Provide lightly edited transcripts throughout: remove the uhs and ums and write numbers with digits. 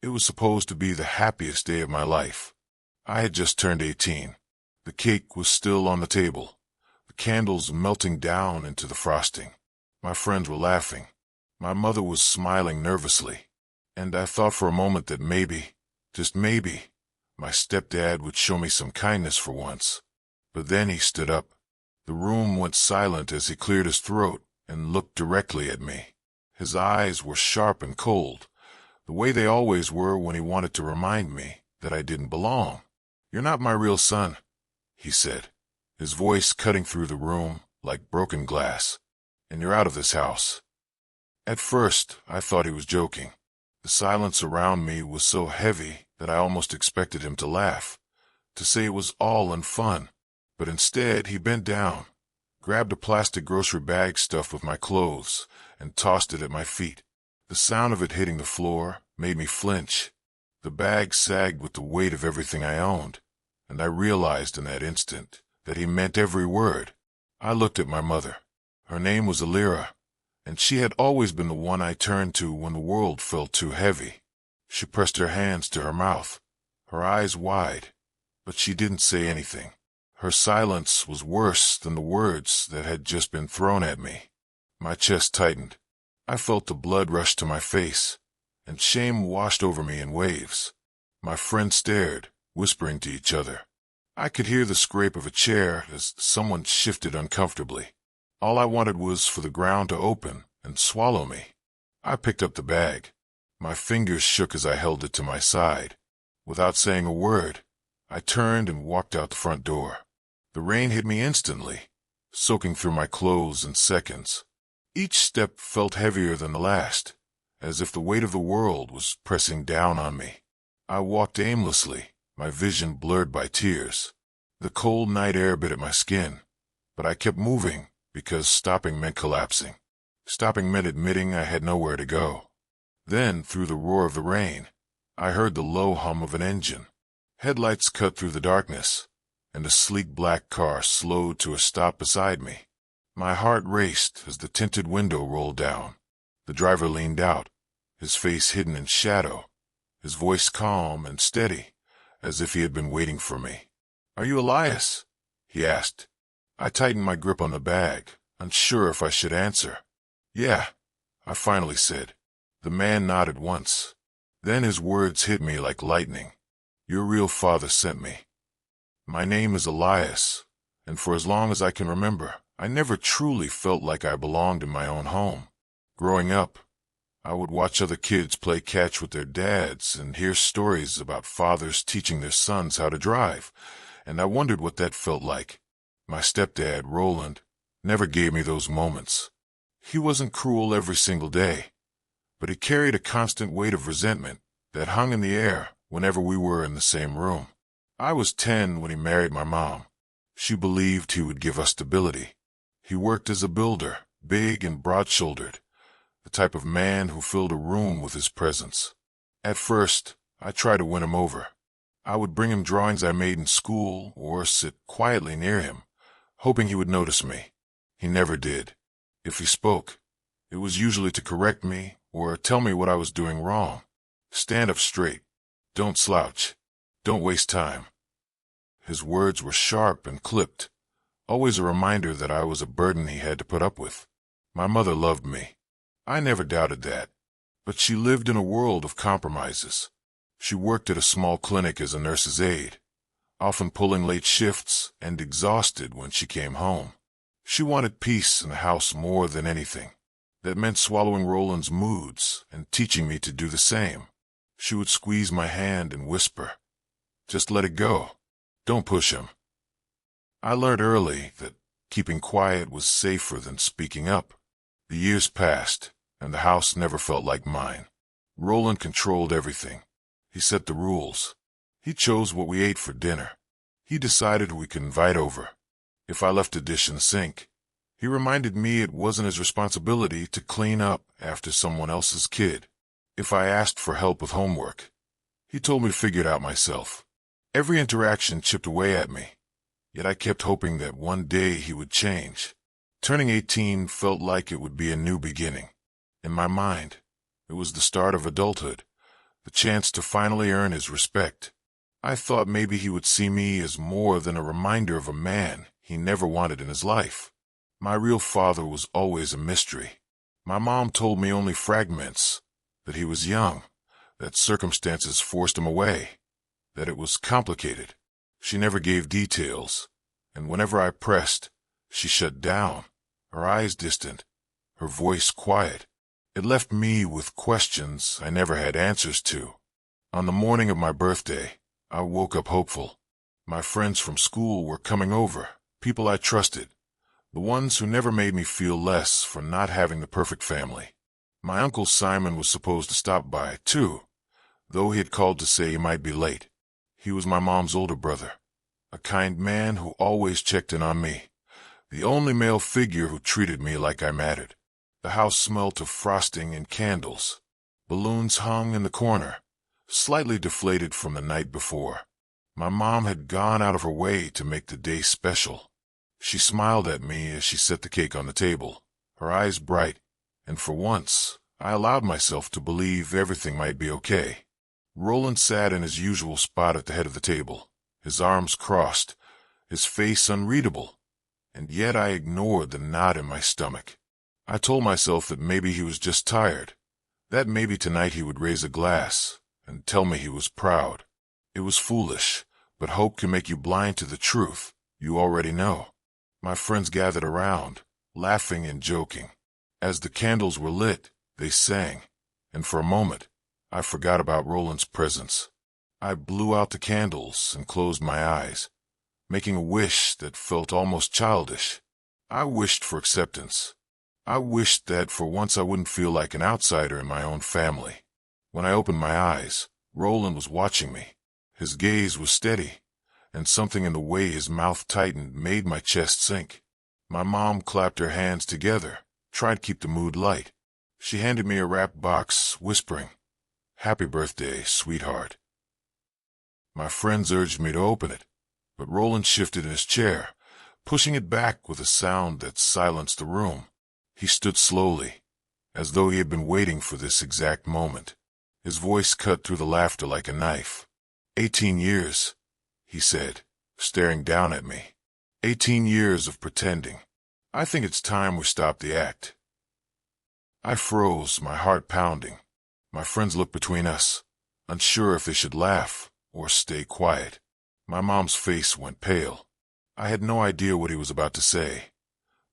It was supposed to be the happiest day of my life. I had just turned 18. The cake was still on the table, the candles melting down into the frosting. My friends were laughing. My mother was smiling nervously. And I thought for a moment that maybe, just maybe, my stepdad would show me some kindness for once. But then he stood up. The room went silent as he cleared his throat and looked directly at me. His eyes were sharp and cold, the way they always were when he wanted to remind me that I didn't belong. "You're not my real son," he said, his voice cutting through the room like broken glass. "And you're out of this house." At first, I thought he was joking. The silence around me was so heavy that I almost expected him to laugh, to say it was all in fun. But instead, he bent down, grabbed a plastic grocery bag stuffed with my clothes, and tossed it at my feet. The sound of it hitting the floor made me flinch. The bag sagged with the weight of everything I owned, and I realized in that instant that he meant every word. I looked at my mother. Her name was Alira, and she had always been the one I turned to when the world felt too heavy. She pressed her hands to her mouth, her eyes wide, but she didn't say anything. Her silence was worse than the words that had just been thrown at me. My chest tightened. I felt the blood rush to my face, and shame washed over me in waves. My friends stared, whispering to each other. I could hear the scrape of a chair as someone shifted uncomfortably. All I wanted was for the ground to open and swallow me. I picked up the bag. My fingers shook as I held it to my side. Without saying a word, I turned and walked out the front door. The rain hit me instantly, soaking through my clothes in seconds. Each step felt heavier than the last, as if the weight of the world was pressing down on me. I walked aimlessly, my vision blurred by tears. The cold night air bit at my skin, but I kept moving because stopping meant collapsing. Stopping meant admitting I had nowhere to go. Then, through the roar of the rain, I heard the low hum of an engine. Headlights cut through the darkness, and a sleek black car slowed to a stop beside me. My heart raced as the tinted window rolled down. The driver leaned out, his face hidden in shadow, his voice calm and steady, as if he had been waiting for me. "Are you Elias?" he asked. I tightened my grip on the bag, unsure if I should answer. "Yeah," I finally said. The man nodded once. Then his words hit me like lightning. "Your real father sent me. My name is Elias, and for as long as I can remember, I never truly felt like I belonged in my own home. Growing up, I would watch other kids play catch with their dads and hear stories about fathers teaching their sons how to drive, and I wondered what that felt like. My stepdad, Roland, never gave me those moments. He wasn't cruel every single day, but he carried a constant weight of resentment that hung in the air whenever we were in the same room. I was 10 when he married my mom. She believed he would give us stability. He worked as a builder, big and broad-shouldered, the type of man who filled a room with his presence. At first, I tried to win him over. I would bring him drawings I made in school or sit quietly near him, hoping he would notice me. He never did. If he spoke, it was usually to correct me or tell me what I was doing wrong. "Stand up straight. Don't slouch. Don't waste time." His words were sharp and clipped, always a reminder that I was a burden he had to put up with. My mother loved me. I never doubted that. But she lived in a world of compromises. She worked at a small clinic as a nurse's aide, often pulling late shifts and exhausted when she came home. She wanted peace in the house more than anything. That meant swallowing Roland's moods and teaching me to do the same. She would squeeze my hand and whisper, "Just let it go. Don't push him." I learned early that keeping quiet was safer than speaking up. The years passed, and the house never felt like mine. Roland controlled everything. He set the rules. He chose what we ate for dinner. He decided who we could invite over. If I left a dish in the sink, he reminded me it wasn't his responsibility to clean up after someone else's kid. If I asked for help with homework, he told me to figure it out myself. Every interaction chipped away at me, yet I kept hoping that one day he would change. Turning 18 felt like it would be a new beginning. In my mind, it was the start of adulthood, the chance to finally earn his respect. I thought maybe he would see me as more than a reminder of a man he never wanted in his life. My real father was always a mystery. My mom told me only fragments, that he was young, that circumstances forced him away, that it was complicated. She never gave details, and whenever I pressed, she shut down, her eyes distant, her voice quiet. It left me with questions I never had answers to. On the morning of my birthday, I woke up hopeful. My friends from school were coming over, people I trusted, the ones who never made me feel less for not having the perfect family. My Uncle Simon was supposed to stop by, too, though he had called to say he might be late. He was my mom's older brother, a kind man who always checked in on me, the only male figure who treated me like I mattered. The house smelt of frosting and candles. Balloons hung in the corner, slightly deflated from the night before. My mom had gone out of her way to make the day special. She smiled at me as she set the cake on the table, her eyes bright, and for once, I allowed myself to believe everything might be okay. Roland sat in his usual spot at the head of the table, his arms crossed, his face unreadable, and yet I ignored the knot in my stomach. I told myself that maybe he was just tired, that maybe tonight he would raise a glass and tell me he was proud. It was foolish, but hope can make you blind to the truth you already know. My friends gathered around, laughing and joking. As the candles were lit, they sang, and for a moment, I forgot about Roland's presence. I blew out the candles and closed my eyes, making a wish that felt almost childish. I wished for acceptance. I wished that for once I wouldn't feel like an outsider in my own family. When I opened my eyes, Roland was watching me. His gaze was steady, and something in the way his mouth tightened made my chest sink. My mom clapped her hands together, tried to keep the mood light. She handed me a wrapped box, whispering, "Happy birthday, sweetheart." My friends urged me to open it, but Roland shifted in his chair, pushing it back with a sound that silenced the room. He stood slowly, as though he had been waiting for this exact moment. His voice cut through the laughter like a knife. 18 years, he said, staring down at me. 18 years of pretending. I think it's time we stopped the act. I froze, my heart pounding. My friends looked between us, unsure if they should laugh or stay quiet. My mom's face went pale. I had no idea what he was about to say,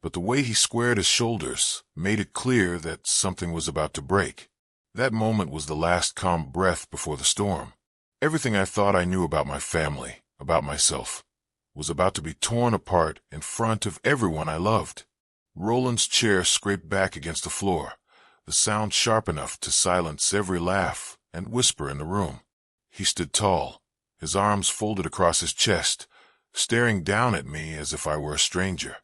but the way he squared his shoulders made it clear that something was about to break. That moment was the last calm breath before the storm. Everything I thought I knew about my family, about myself, was about to be torn apart in front of everyone I loved. Roland's chair scraped back against the floor, the sound sharp enough to silence every laugh and whisper in the room. He stood tall, his arms folded across his chest, staring down at me as if I were a stranger.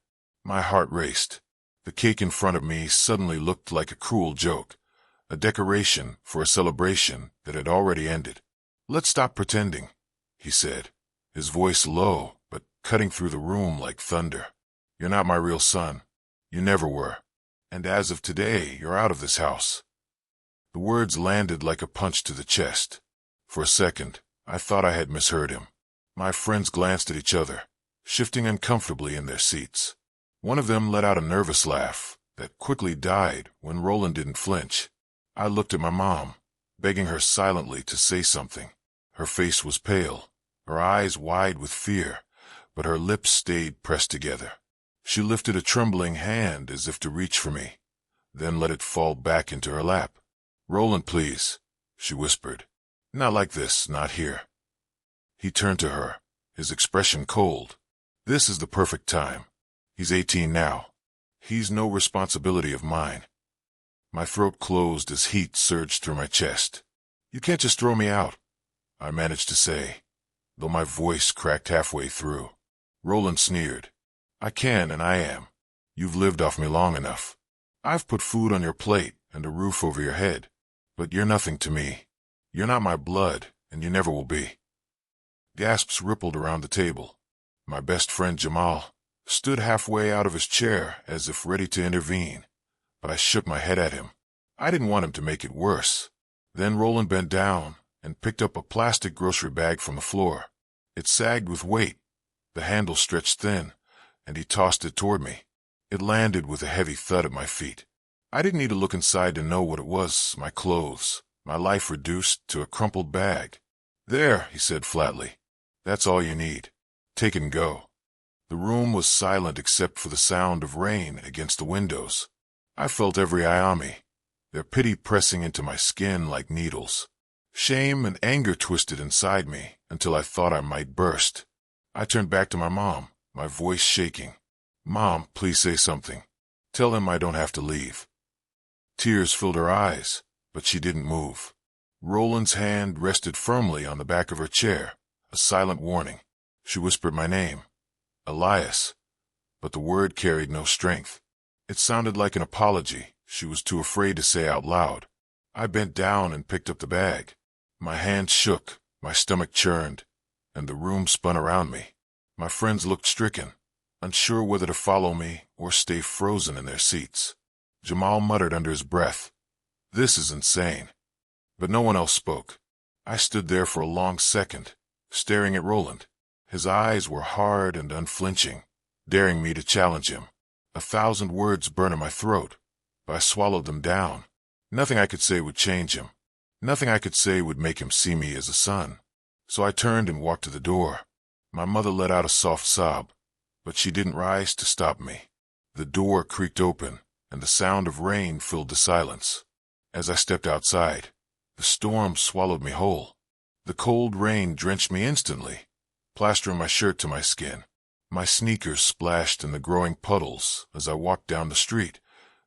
My heart raced. The cake in front of me suddenly looked like a cruel joke, a decoration for a celebration that had already ended. "Let's stop pretending," he said, his voice low but cutting through the room like thunder. "You're not my real son. You never were. And as of today, you're out of this house." The words landed like a punch to the chest. For a second, I thought I had misheard him. My friends glanced at each other, shifting uncomfortably in their seats. One of them let out a nervous laugh that quickly died when Roland didn't flinch. I looked at my mom, begging her silently to say something. Her face was pale, her eyes wide with fear, but her lips stayed pressed together. She lifted a trembling hand as if to reach for me, then let it fall back into her lap. "Roland, please," she whispered. "Not like this, not here." He turned to her, his expression cold. "This is the perfect time. He's 18 now. He's no responsibility of mine." My throat closed as heat surged through my chest. "You can't just throw me out," I managed to say, though my voice cracked halfway through. Roland sneered. "I can and I am. You've lived off me long enough. I've put food on your plate and a roof over your head, but you're nothing to me. You're not my blood, and you never will be." Gasps rippled around the table. My best friend Jamal stood halfway out of his chair as if ready to intervene, but I shook my head at him. I didn't want him to make it worse, Then Roland bent down and picked up a plastic grocery bag from the floor. It sagged with weight, the handle stretched thin, and he tossed it toward me. It landed with a heavy thud at my feet. I didn't need to look inside to know what it was, my clothes, my life reduced to a crumpled bag. "There," he said flatly. "That's all you need. Take it and go." The room was silent except for the sound of rain against the windows. I felt every eye on me, their pity pressing into my skin like needles. Shame and anger twisted inside me until I thought I might burst. I turned back to my mom, my voice shaking. "Mom, please say something. Tell him I don't have to leave." Tears filled her eyes, but she didn't move. Roland's hand rested firmly on the back of her chair, a silent warning. She whispered my name, Elias, but the word carried no strength. It sounded like an apology she was too afraid to say out loud. I bent down and picked up the bag. My hands shook, my stomach churned, and the room spun around me. My friends looked stricken, unsure whether to follow me or stay frozen in their seats. Jamal muttered under his breath, "This is insane." But no one else spoke. I stood there for a long second, staring at Roland. His eyes were hard and unflinching, daring me to challenge him. 1,000 words burned in my throat, but I swallowed them down. Nothing I could say would change him. Nothing I could say would make him see me as a son. So I turned and walked to the door. My mother let out a soft sob, but she didn't rise to stop me. The door creaked open, and the sound of rain filled the silence. As I stepped outside, the storm swallowed me whole. The cold rain drenched me instantly, plastering my shirt to my skin. My sneakers splashed in the growing puddles as I walked down the street,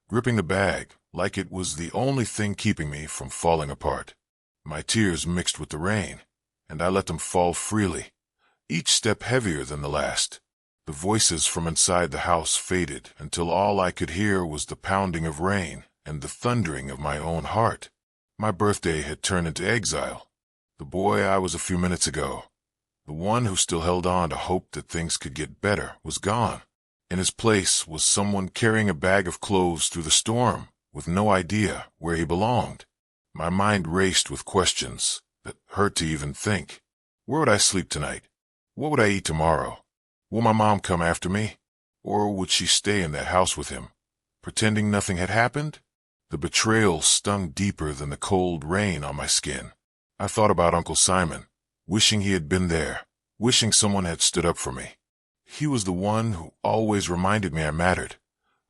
gripping the bag like it was the only thing keeping me from falling apart. My tears mixed with the rain, and I let them fall freely, each step heavier than the last. The voices from inside the house faded until all I could hear was the pounding of rain and the thundering of my own heart. My birthday had turned into exile. The boy I was a few minutes ago, the one who still held on to hope that things could get better, was gone. In his place was someone carrying a bag of clothes through the storm, with no idea where he belonged. My mind raced with questions that hurt to even think. Where would I sleep tonight? What would I eat tomorrow? Will my mom come after me? Or would she stay in that house with him, pretending nothing had happened? The betrayal stung deeper than the cold rain on my skin. I thought about Uncle Simon, wishing he had been there, wishing someone had stood up for me. He was the one who always reminded me I mattered,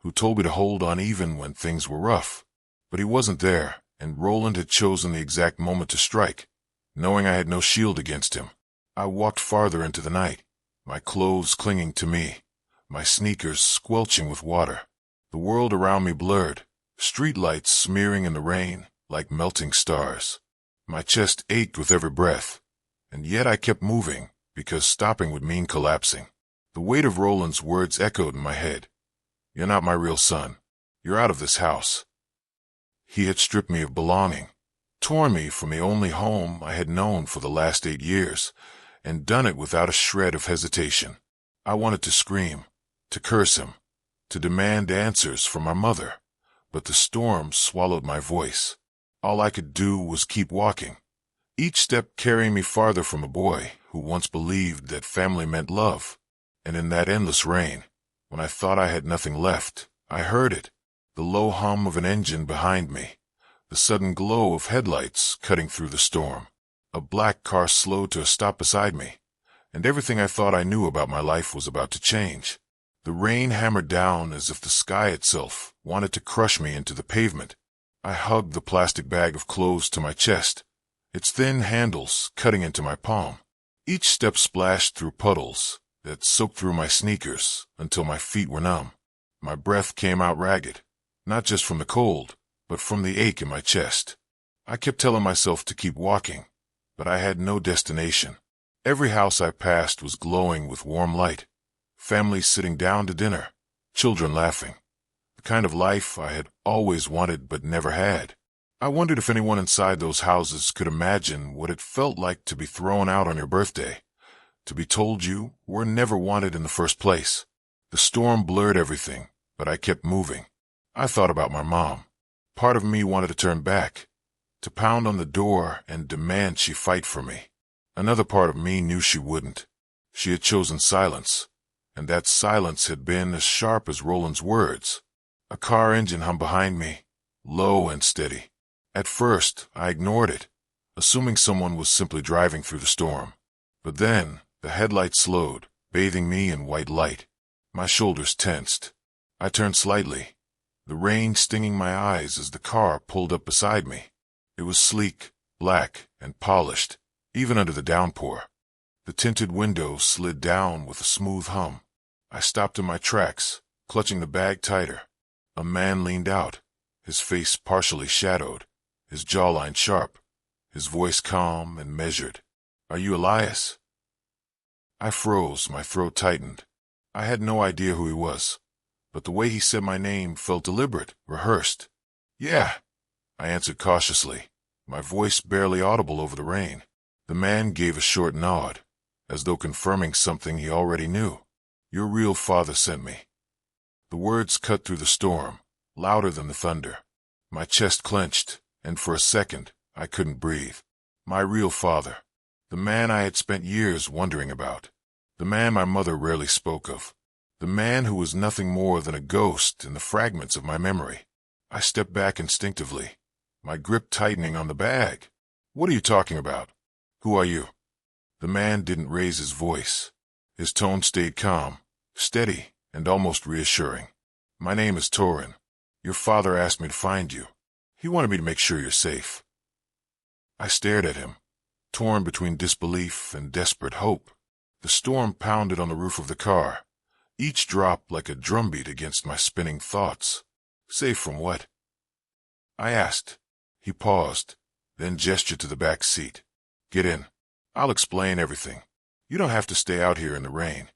who told me to hold on even when things were rough. But he wasn't there, and Roland had chosen the exact moment to strike, knowing I had no shield against him. I walked farther into the night, my clothes clinging to me, my sneakers squelching with water. The world around me blurred, streetlights smearing in the rain like melting stars. My chest ached with every breath, and yet I kept moving because stopping would mean collapsing. The weight of Roland's words echoed in my head. "You're not my real son. You're out of this house." He had stripped me of belonging, torn me from the only home I had known for the last 8 years, and done it without a shred of hesitation. I wanted to scream, to curse him, to demand answers from my mother, but the storm swallowed my voice. All I could do was keep walking, each step carrying me farther from a boy who once believed that family meant love. And in that endless rain, when I thought I had nothing left, I heard it, the low hum of an engine behind me, the sudden glow of headlights cutting through the storm. A black car slowed to a stop beside me, and everything I thought I knew about my life was about to change. The rain hammered down as if the sky itself wanted to crush me into the pavement. I hugged the plastic bag of clothes to my chest, its thin handles cutting into my palm. Each step splashed through puddles that soaked through my sneakers until my feet were numb. My breath came out ragged, not just from the cold, but from the ache in my chest. I kept telling myself to keep walking, but I had no destination. Every house I passed was glowing with warm light, families sitting down to dinner, children laughing. The kind of life I had always wanted but never had. I wondered if anyone inside those houses could imagine what it felt like to be thrown out on your birthday, to be told you were never wanted in the first place. The storm blurred everything, but I kept moving. I thought about my mom. Part of me wanted to turn back, to pound on the door and demand she fight for me. Another part of me knew she wouldn't. She had chosen silence, and that silence had been as sharp as Roland's words. A car engine hummed behind me, low and steady. At first, I ignored it, assuming someone was simply driving through the storm. But then, the headlights slowed, bathing me in white light. My shoulders tensed. I turned slightly, the rain stinging my eyes as the car pulled up beside me. It was sleek, black, and polished, even under the downpour. The tinted windows slid down with a smooth hum. I stopped in my tracks, clutching the bag tighter. A man leaned out, his face partially shadowed, his jawline sharp, his voice calm and measured. "Are you Elias?" I froze, my throat tightened. I had no idea who he was, but the way he said my name felt deliberate, rehearsed. "Yeah," I answered cautiously, my voice barely audible over the rain. The man gave a short nod, as though confirming something he already knew. "Your real father sent me." The words cut through the storm, louder than the thunder. My chest clenched, and for a second, I couldn't breathe. My real father. The man I had spent years wondering about. The man my mother rarely spoke of. The man who was nothing more than a ghost in the fragments of my memory. I stepped back instinctively, my grip tightening on the bag. "What are you talking about? Who are you?" The man didn't raise his voice. His tone stayed calm, steady, and almost reassuring. "My name is Torin. Your father asked me to find you. He wanted me to make sure you're safe." I stared at him, torn between disbelief and desperate hope. The storm pounded on the roof of the car, each drop like a drumbeat against my spinning thoughts. "Safe from what?" I asked. He paused, then gestured to the back seat. "Get in. I'll explain everything. You don't have to stay out here in the rain."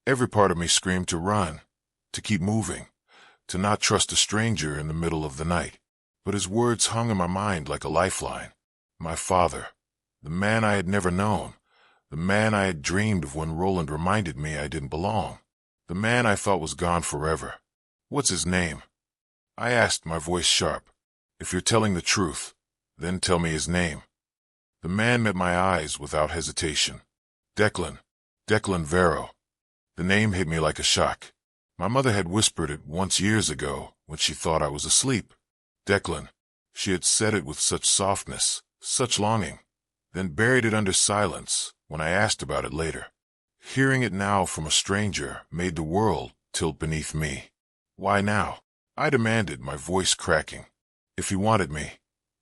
Every part of me screamed to run, to keep moving, to not trust a stranger in the middle of the night. But his words hung in my mind like a lifeline. My father, the man I had never known, the man I had dreamed of when Roland reminded me I didn't belong, the man I thought was gone forever. "What's his name?" I asked, my voice sharp. "If you're telling the truth, then tell me his name." The man met my eyes without hesitation. Declan Vero. The name hit me like a shock. My mother had whispered it once years ago when she thought I was asleep. Declan. She had said it with such softness, such longing, then buried it under silence when I asked about it later. Hearing it now from a stranger made the world tilt beneath me. "Why now?" I demanded, my voice cracking. "If he wanted me,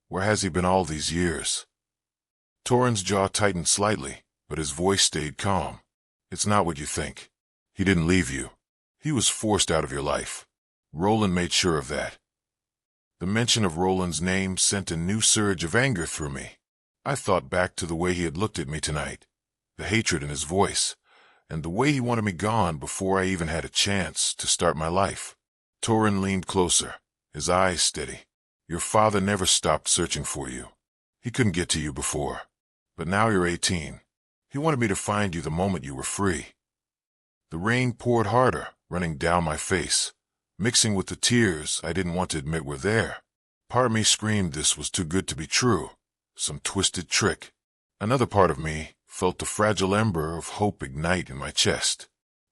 where has he been all these years?" Torin's jaw tightened slightly, but his voice stayed calm. "It's not what you think. He didn't leave you. He was forced out of your life. Roland made sure of that." The mention of Roland's name sent a new surge of anger through me. I thought back to the way he had looked at me tonight, the hatred in his voice, and the way he wanted me gone before I even had a chance to start my life. Torin leaned closer, his eyes steady. "Your father never stopped searching for you. He couldn't get to you before. But now you're 18. He wanted me to find you the moment you were free." The rain poured harder, running down my face, mixing with the tears I didn't want to admit were there. Part of me screamed this was too good to be true, some twisted trick. Another part of me felt the fragile ember of hope ignite in my chest.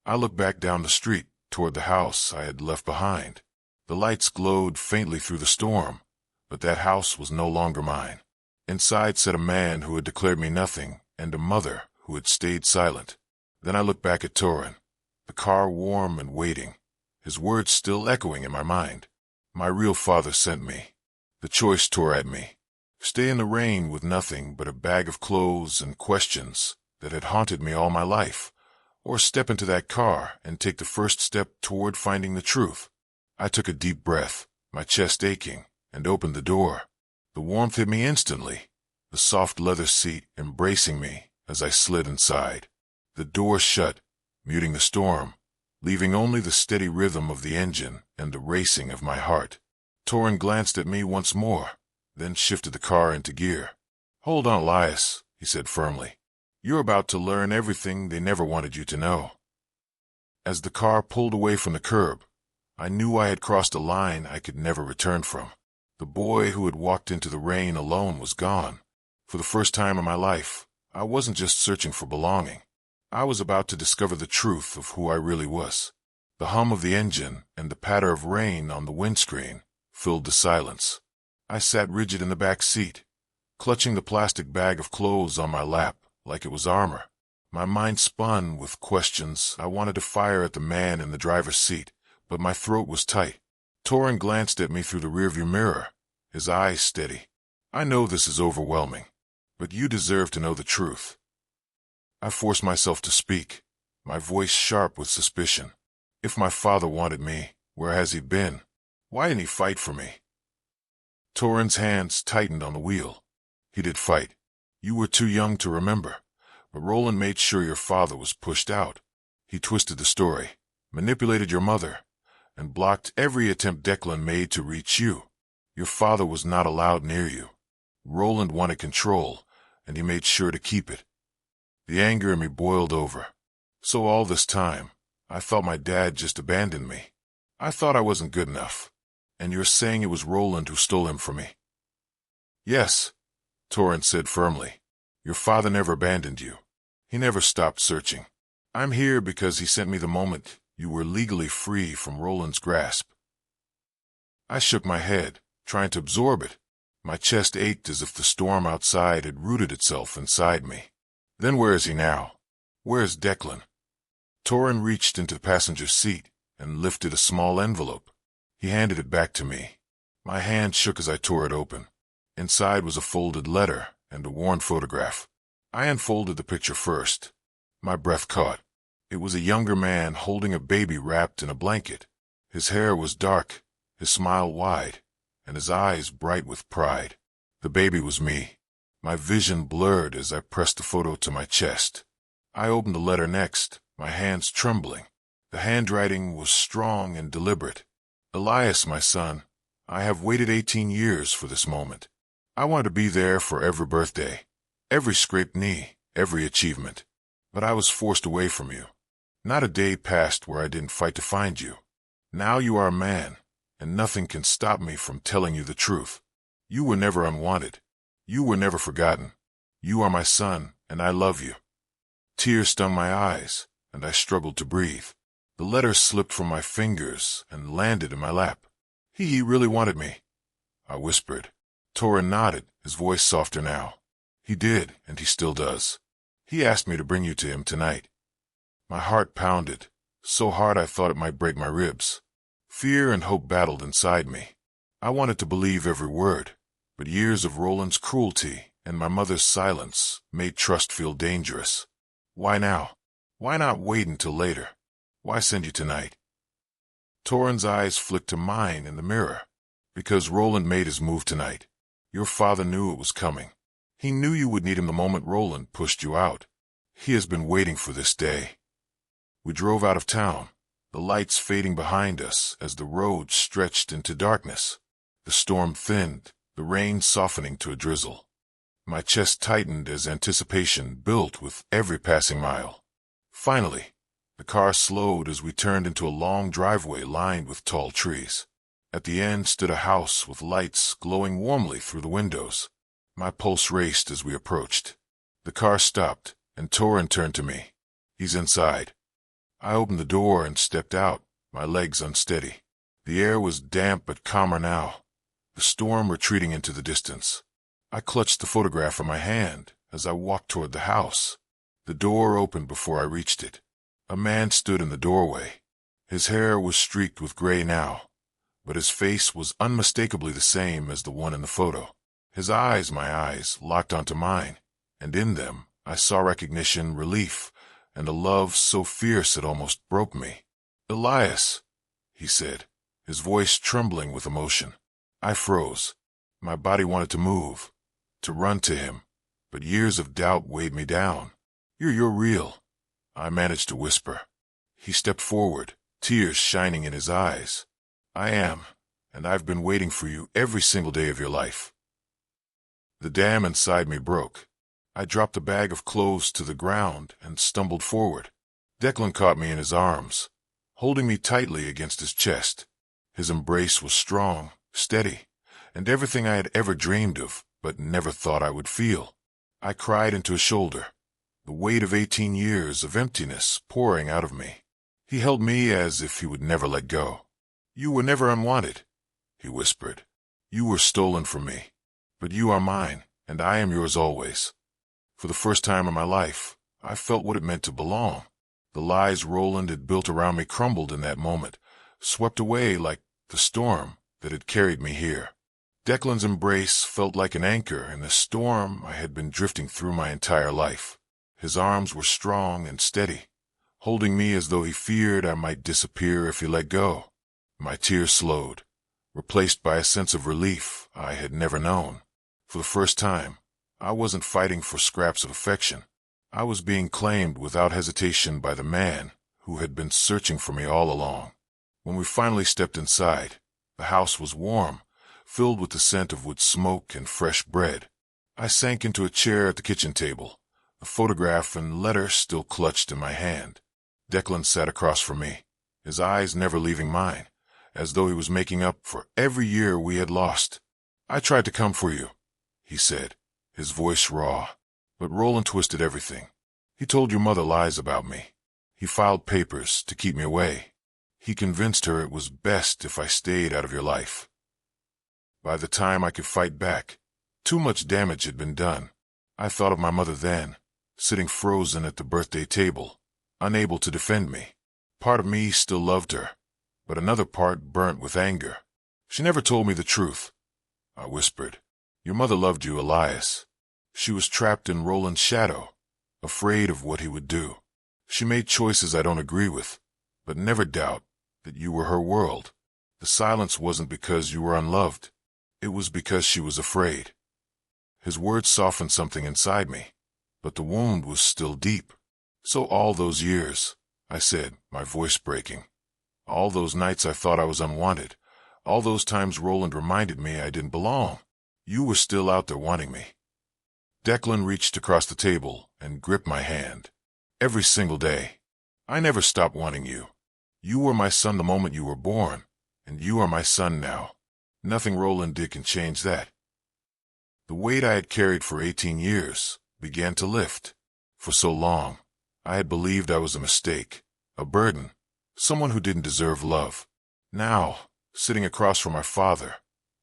I looked back down the street toward the house I had left behind. The lights glowed faintly through the storm, but that house was no longer mine. Inside sat a man who had declared me nothing and a mother who had stayed silent. Then I looked back at Torin, the car warm and waiting, his words still echoing in my mind. "My real father sent me." The choice tore at me. Stay in the rain with nothing but a bag of clothes and questions that had haunted me all my life, or step into that car and take the first step toward finding the truth. I took a deep breath, my chest aching, and opened the door. The warmth hit me instantly, the soft leather seat embracing me as I slid inside. The door shut, muting the storm, leaving only the steady rhythm of the engine and the racing of my heart. Torin glanced at me once more, then shifted the car into gear. "Hold on, Elias," he said firmly. "You're about to learn everything they never wanted you to know." As the car pulled away from the curb, I knew I had crossed a line I could never return from. The boy who had walked into the rain alone was gone. For the first time in my life, I wasn't just searching for belonging. I was about to discover the truth of who I really was. The hum of the engine and the patter of rain on the windscreen filled the silence. I sat rigid in the back seat, clutching the plastic bag of clothes on my lap like it was armor. My mind spun with questions I wanted to fire at the man in the driver's seat, but my throat was tight. Torrin glanced at me through the rearview mirror, his eyes steady. I know this is overwhelming, but you deserve to know the truth. I forced myself to speak, my voice sharp with suspicion. If my father wanted me, where has he been? Why didn't he fight for me? Torrin's hands tightened on the wheel. He did fight. You were too young to remember, but Roland made sure your father was pushed out. He twisted the story, manipulated your mother, and blocked every attempt Declan made to reach you. Your father was not allowed near you. Roland wanted control, and he made sure to keep it. The anger in me boiled over. So all this time, I thought my dad just abandoned me. I thought I wasn't good enough. And you're saying it was Roland who stole him from me? Yes, Torrin said firmly. Your father never abandoned you. He never stopped searching. I'm here because he sent me the moment you were legally free from Roland's grasp. I shook my head, trying to absorb it. My chest ached as if the storm outside had rooted itself inside me. Then where is he now? Where is Declan? Torrin reached into the passenger seat and lifted a small envelope. He handed it back to me. My hand shook as I tore it open. Inside was a folded letter and a worn photograph. I unfolded the picture first. My breath caught. It was a younger man holding a baby wrapped in a blanket. His hair was dark, his smile wide, and his eyes bright with pride. The baby was me. My vision blurred as I pressed the photo to my chest. I opened the letter next, my hands trembling. The handwriting was strong and deliberate. Elias, my son, I have waited 18 years for this moment. I wanted to be there for every birthday, every scraped knee, every achievement. But I was forced away from you. Not a day passed where I didn't fight to find you. Now you are a man, and nothing can stop me from telling you the truth. You were never unwanted. You were never forgotten. You are my son, and I love you. Tears stung my eyes, and I struggled to breathe. The letter slipped from my fingers and landed in my lap. He really wanted me, I whispered. Torrin nodded, his voice softer now. He did, and he still does. He asked me to bring you to him tonight. My heart pounded, so hard I thought it might break my ribs. Fear and hope battled inside me. I wanted to believe every word, but years of Roland's cruelty and my mother's silence made trust feel dangerous. Why now? Why not wait until later? Why send you tonight? Torrin's eyes flicked to mine in the mirror. Because Roland made his move tonight. Your father knew it was coming. He knew you would need him the moment Roland pushed you out. He has been waiting for this day. We drove out of town, the lights fading behind us as the road stretched into darkness. The storm thinned, the rain softening to a drizzle. My chest tightened as anticipation built with every passing mile. Finally, the car slowed as we turned into a long driveway lined with tall trees. At the end stood a house with lights glowing warmly through the windows. My pulse raced as we approached. The car stopped, and Torrin turned to me. He's inside. I opened the door and stepped out, my legs unsteady. The air was damp but calmer now, the storm retreating into the distance. I clutched the photograph in my hand as I walked toward the house. The door opened before I reached it. A man stood in the doorway. His hair was streaked with gray now, but his face was unmistakably the same as the one in the photo. His eyes, my eyes, locked onto mine, and in them I saw recognition, relief, and a love so fierce it almost broke me. "Elias," he said, his voice trembling with emotion. I froze. My body wanted to move, to run to him, but years of doubt weighed me down. You're real," I managed to whisper. He stepped forward, tears shining in his eyes. "I am, and I've been waiting for you every single day of your life." The dam inside me broke. I dropped the bag of clothes to the ground and stumbled forward. Declan caught me in his arms, holding me tightly against his chest. His embrace was strong, steady, and everything I had ever dreamed of, but never thought I would feel. I cried into his shoulder, the weight of 18 years of emptiness pouring out of me. He held me as if he would never let go. "You were never unwanted," he whispered. "You were stolen from me, but you are mine, and I am yours always." For the first time in my life, I felt what it meant to belong. The lies Roland had built around me crumbled in that moment, swept away like the storm that had carried me here. Declan's embrace felt like an anchor in the storm I had been drifting through my entire life. His arms were strong and steady, holding me as though he feared I might disappear if he let go. My tears slowed, replaced by a sense of relief I had never known. For the first time, I wasn't fighting for scraps of affection. I was being claimed without hesitation by the man who had been searching for me all along. When we finally stepped inside, the house was warm, filled with the scent of wood smoke and fresh bread. I sank into a chair at the kitchen table, the photograph and letter still clutched in my hand. Declan sat across from me, his eyes never leaving mine, as though he was making up for every year we had lost. "I tried to come for you," he said, his voice raw. "But Roland twisted everything. He told your mother lies about me. He filed papers to keep me away. He convinced her it was best if I stayed out of your life." By the time I could fight back, too much damage had been done. I thought of my mother then, sitting frozen at the birthday table, unable to defend me. Part of me still loved her, but another part burnt with anger. "She never told me the truth," I whispered. "Your mother loved you, Elias. She was trapped in Roland's shadow, afraid of what he would do. She made choices I don't agree with, but never doubt that you were her world. The silence wasn't because you were unloved. It was because she was afraid." His words softened something inside me, but the wound was still deep. "So all those years," I said, my voice breaking, "all those nights I thought I was unwanted, all those times Roland reminded me I didn't belong, you were still out there wanting me." Declan reached across the table and gripped my hand. "Every single day. I never stopped wanting you. You were my son the moment you were born, and you are my son now. Nothing Roland did can change that." The weight I had carried for 18 years began to lift. For so long, I had believed I was a mistake, a burden, someone who didn't deserve love. Now, sitting across from my father,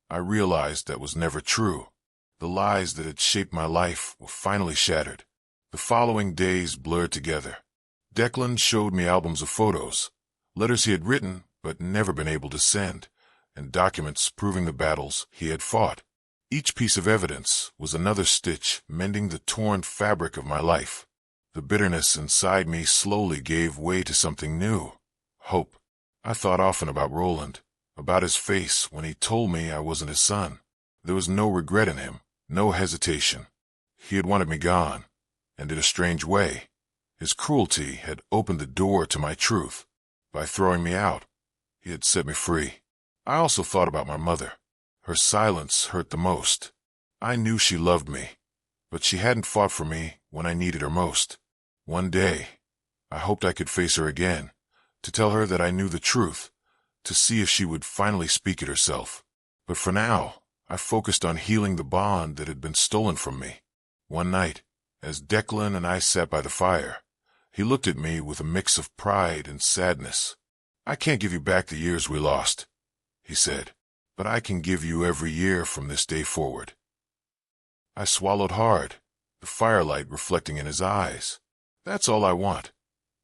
I realized that was never true. The lies that had shaped my life were finally shattered. The following days blurred together. Declan showed me albums of photos, letters he had written but never been able to send, and documents proving the battles he had fought. Each piece of evidence was another stitch mending the torn fabric of my life. The bitterness inside me slowly gave way to something new. Hope. I thought often about Roland, about his face when he told me I wasn't his son. There was no regret in him, no hesitation. He had wanted me gone, and in a strange way, his cruelty had opened the door to my truth. By throwing me out, he had set me free. I also thought about my mother. Her silence hurt the most. I knew she loved me, but she hadn't fought for me when I needed her most. One day, I hoped I could face her again, to tell her that I knew the truth, to see if she would finally speak it herself. But for now, I focused on healing the bond that had been stolen from me. One night, as Declan and I sat by the fire, he looked at me with a mix of pride and sadness. "I can't give you back the years we lost," he said, "but I can give you every year from this day forward." I swallowed hard, the firelight reflecting in his eyes. "That's all I want,"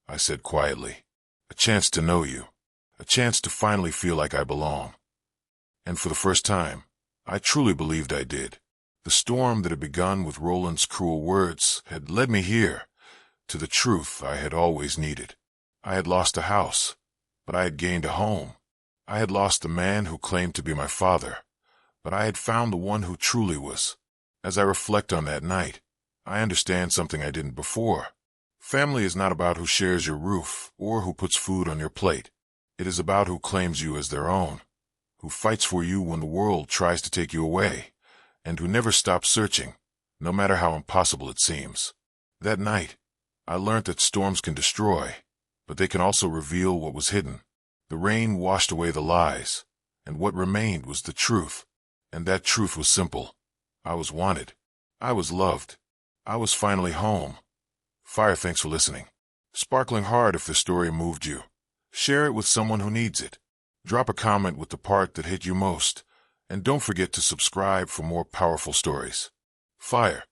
I said quietly. "A chance to know you, a chance to finally feel like I belong." And for the first time, I truly believed I did. The storm that had begun with Roland's cruel words had led me here, to the truth I had always needed. I had lost a house, but I had gained a home. I had lost the man who claimed to be my father, but I had found the one who truly was. As I reflect on that night, I understand something I didn't before. Family is not about who shares your roof or who puts food on your plate. It is about who claims you as their own, who fights for you when the world tries to take you away, and who never stops searching, no matter how impossible it seems. That night, I learned that storms can destroy, but they can also reveal what was hidden. The rain washed away the lies, and what remained was the truth. And that truth was simple. I was wanted. I was loved. I was finally home. Fire, thanks for listening. Sparkling hard if the story moved you. Share it with someone who needs it. Drop a comment with the part that hit you most. And don't forget to subscribe for more powerful stories. Fire.